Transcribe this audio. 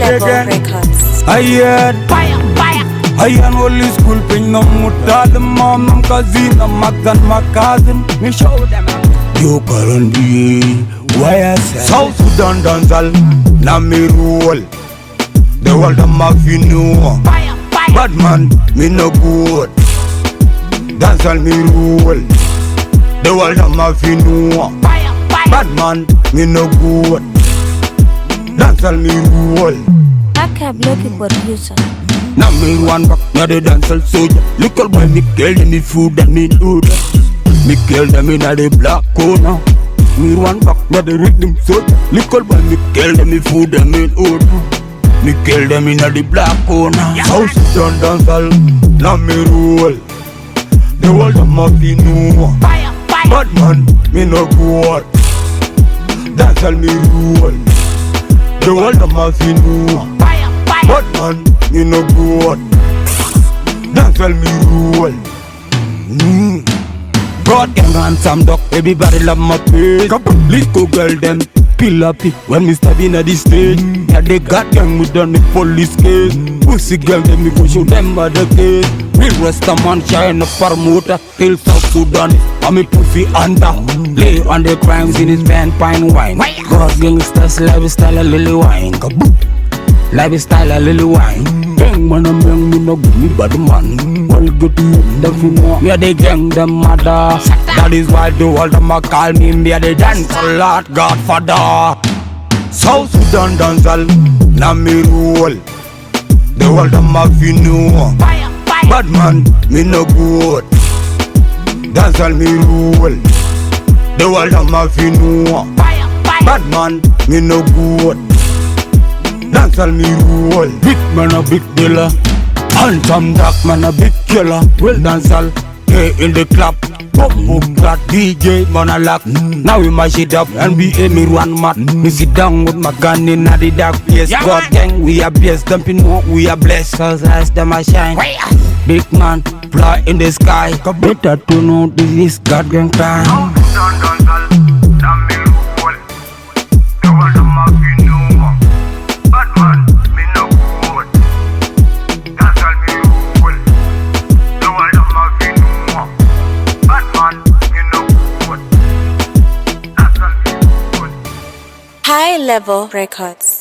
Level Records. Ayan, ayan only school ping no mutal mom nam cousin nam magan makazin. Me show them. You can't be why I say South Sudan dancehall na me rule. The world of mafia know. Bad man, me no good. Dancehall me rule. The world of mafia know. Bad man, me no good. Dancehall me rule. Akab Lucky producer. Now me one back, now the dancehall soldier. Little boy, me kill them, me food and me noodle. Me kill them in the black corner. Me one back, now the rhythm soldier. Little boy, me kill them, me food and me noodle. Me kill them in the black corner. South Sudan dancehall, now me rule. The world of mafia know. Bad man, me no good. Dancehall me rule. The world of mafia know. Bad man, me no good. Dancehall me rule. God can handsome dog, everybody love my page. Let's go girl them, pill up it when me step in at the stage. Yeah, they got gang with the police case. Pussy girl them, me go show them at the case. Real Rasta man shine a promoter till South Sudan. I'm a pussy under. Lay on the crimes in his van, pine wine. God gangsters, lifestyle a little wine. Lifestyle a little wine. Gang man, I'm young, me no give me bad man. All good to them for more. We are the gang, them mother. That is why the world of my call me. We are the dance a lot, Godfather. South Sudan dancehall, na me rule. The world of my know. Bad man, me no good. Dancehall me rule. The world of my know. Bad man, me no good. Dancehall me rule. Big man a big dealer. Handsome dark man a big killer. Well dancehall, hey in the club. Boom boom that DJ man a lock. Now we mash it up and we aim me run mad. Me sit down with my gun in the dark place. God gang we are blessed, dumping what we are blessed. Cause eyes them a shine. Big man fly in the sky. Better to know this is God gang time. High Level Records.